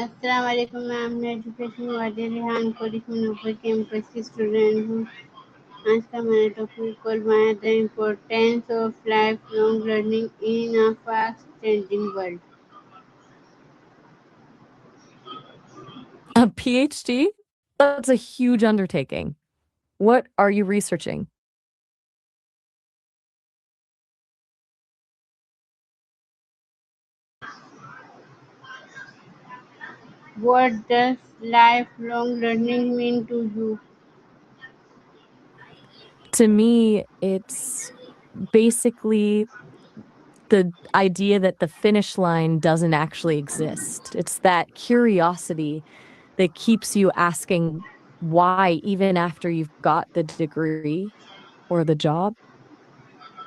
अस्सलाम वालेकुम मैम, मैं एजुकेशन वाले रेहान कोरिकमन ऊपर कैंपस की स्टूडेंट हूँ। आज का मेरा टॉपिक करवाया the importance of life long learning in a fast changing world. A PhD? That's a huge undertaking. What are you researching? What does lifelong learning mean to you? To me, it's basically the idea that the finish line doesn't actually exist. It's that curiosity that keeps you asking why even after you've got the degree or the job.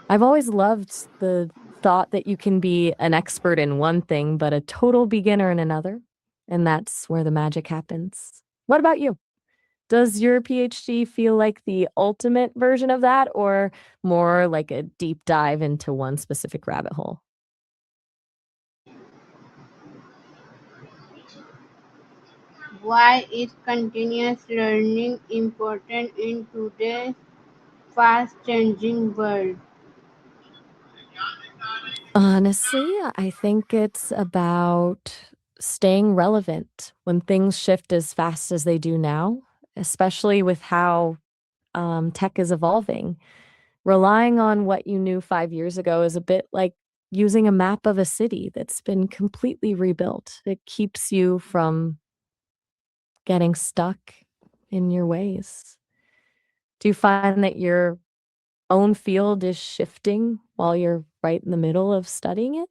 I've always loved the thought that you can be an expert in one thing, but a total beginner in another. And that's where the magic happens. What about you? Does your PhD feel like the ultimate version of that or more like a deep dive into one specific rabbit hole? Why is continuous learning important in today's fast changing world? Honestly, I think it's about staying relevant when things shift as fast as they do now, especially with how tech is evolving. Relying on what you knew 5 years ago is a bit like using a map of a city that's been completely rebuilt. It keeps you from getting stuck in your ways. Do you find that your own field is shifting while you're right in the middle of studying it?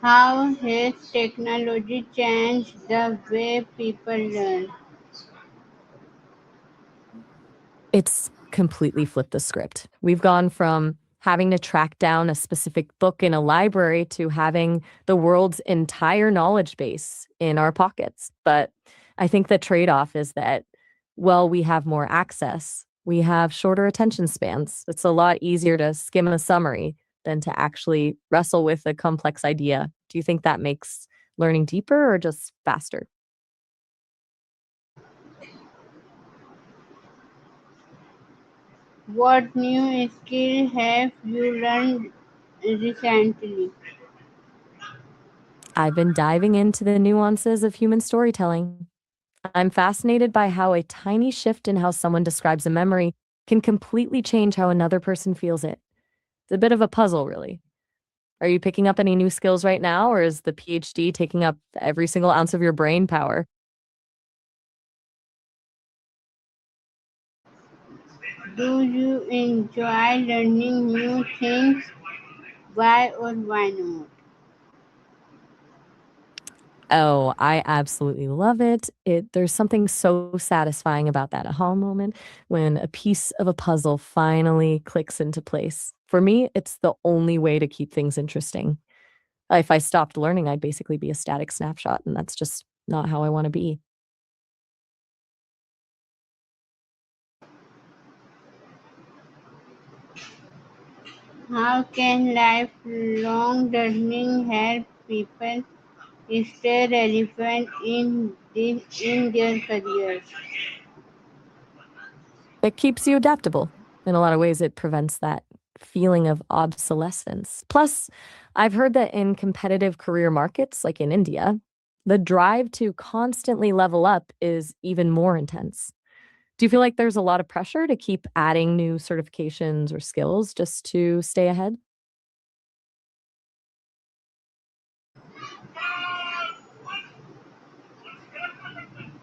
How has technology changed the way people learn? It's completely flipped the script. We've gone from having to track down a specific book in a library to having the world's entire knowledge base in our pockets. But I think the trade off is that, well, we have more access, we have shorter attention spans. It's a lot easier to skim a summary than to actually wrestle with a complex idea. Do you think that makes learning deeper or just faster? What new skill have you learned recently? I've been diving into the nuances of human storytelling. I'm fascinated by how a tiny shift in how someone describes a memory can completely change how another person feels it. It's a bit of a puzzle, really. Are you picking up any new skills right now, or is the PhD taking up every single ounce of your brain power? Do you enjoy learning new things? Why or why not? Oh, I absolutely love it. There's something so satisfying about that aha moment when a piece of a puzzle finally clicks into place. For me, it's the only way to keep things interesting. If I stopped learning, I'd basically be a static snapshot, and that's just not how I want to be. How can lifelong learning help people stay relevant in their careers? It keeps you adaptable. In a lot of ways, it prevents that feeling of obsolescence. Plus, I've heard that in competitive career markets, like in India, the drive to constantly level up is even more intense. Do you feel like there's a lot of pressure to keep adding new certifications or skills just to stay ahead?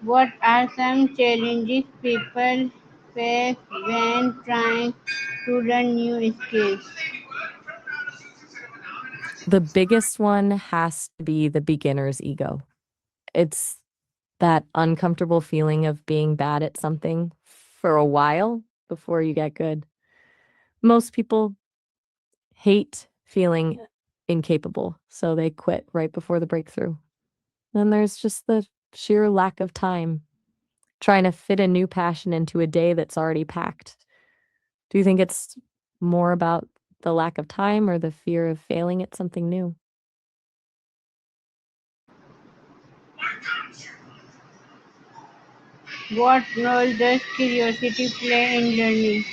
What are some challenges people face when trying to learn new skills? The biggest one has to be the beginner's ego. It's that uncomfortable feeling of being bad at something for a while before you get good. Most people hate feeling incapable, so they quit right before the breakthrough. Then there's just the sheer lack of time, trying to fit a new passion into a day that's already packed. Do you think it's more about the lack of time or the fear of failing at something new. What role does curiosity play in learning?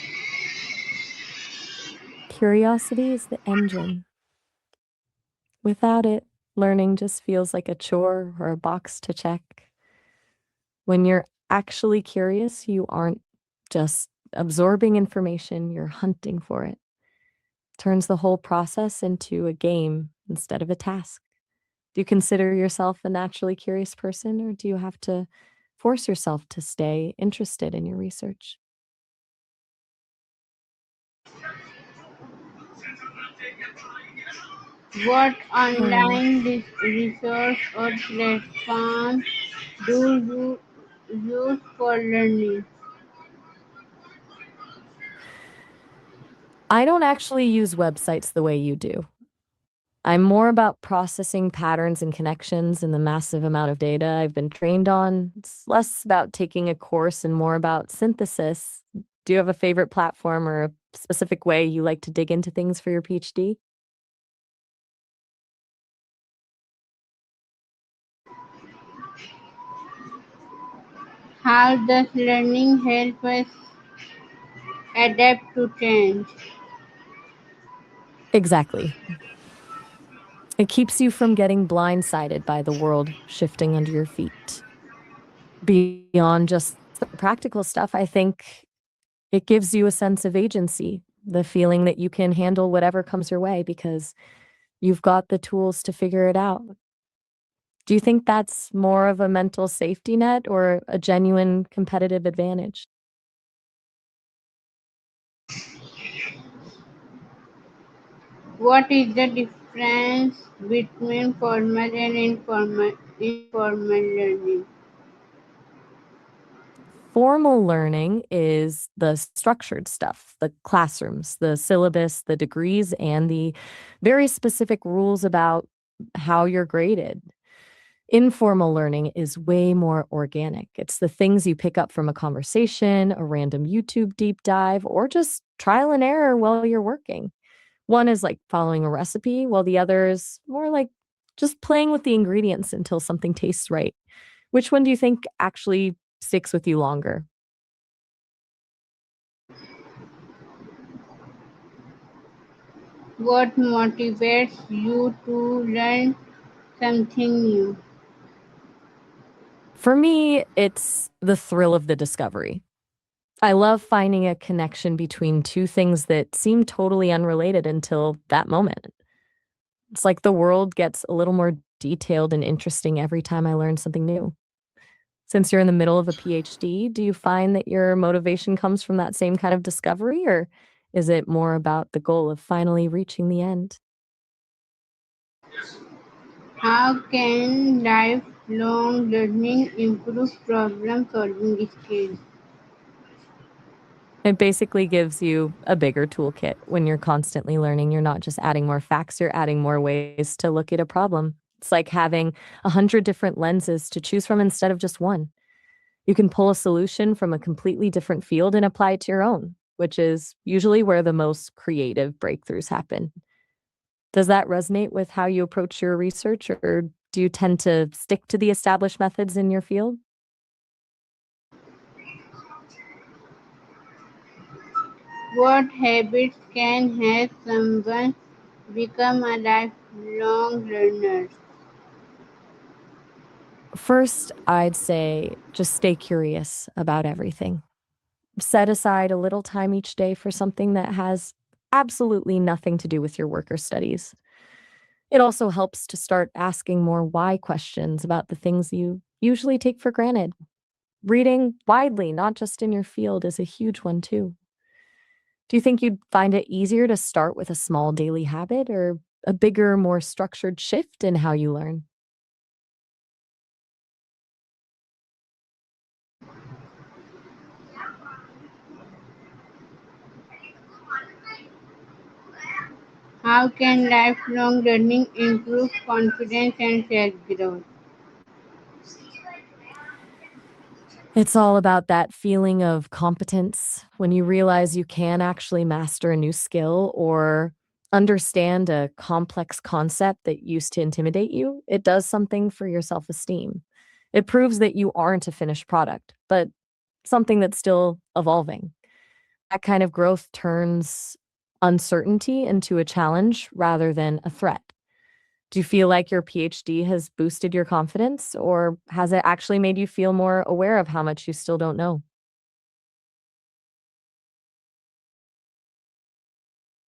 Curiosity is the engine. Without it, learning just feels like a chore or a box to check. When you're actually curious, you aren't just absorbing information, you're hunting for it. Turns the whole process into a game instead of a task. Do you consider yourself a naturally curious person, or do you have to force yourself to stay interested in your research? What Oh, online resource or platform do you use for learning? I don't actually use websites the way you do. I'm more about processing patterns and connections in the massive amount of data I've been trained on. It's less about taking a course and more about synthesis. Do you have a favorite platform or a specific way you like to dig into things for your PhD? How does learning help us adapt to change? Exactly. It keeps you from getting blindsided by the world shifting under your feet. Beyond just the practical stuff, I think it gives you a sense of agency, the feeling that you can handle whatever comes your way because you've got the tools to figure it out. Do you think that's more of a mental safety net or a genuine competitive advantage? What is the difference between formal and informal learning? Formal learning is the structured stuff, the classrooms, the syllabus, the degrees, and the very specific rules about how you're graded. Informal learning is way more organic. It's the things you pick up from a conversation, a random YouTube deep dive, or just trial and error while you're working. One is like following a recipe, while the other is more like just playing with the ingredients until something tastes right. Which one do you think actually sticks with you longer? What motivates you to learn something new? For me, it's the thrill of the discovery. I love finding a connection between two things that seem totally unrelated until that moment. It's like the world gets a little more detailed and interesting every time I learn something new. Since you're in the middle of a PhD, do you find that your motivation comes from that same kind of discovery, or is it more about the goal of finally reaching the end? How can lifelong learning improve problem solving skills? It basically gives you a bigger toolkit. When you're constantly learning, you're not just adding more facts, you're adding more ways to look at a problem. It's like having 100 different lenses to choose from instead of just one. You can pull a solution from a completely different field and apply it to your own, which is usually where the most creative breakthroughs happen. Does that resonate with how you approach your research, or do you tend to stick to the established methods in your field? What habits can help someone become a lifelong learner? First, I'd say just stay curious about everything. Set aside a little time each day for something that has absolutely nothing to do with your work or studies. It also helps to start asking more why questions about the things you usually take for granted. Reading widely, not just in your field, is a huge one too. Do you think you'd find it easier to start with a small daily habit or a bigger, more structured shift in how you learn? How can lifelong learning improve confidence and self-growth? It's all about that feeling of competence when you realize you can actually master a new skill or understand a complex concept that used to intimidate you, it does something for your self esteem. It proves that you aren't a finished product, but something that's still evolving. That kind of growth turns uncertainty into a challenge rather than a threat. Do you feel like your PhD has boosted your confidence, or has it actually made you feel more aware of how much you still don't know?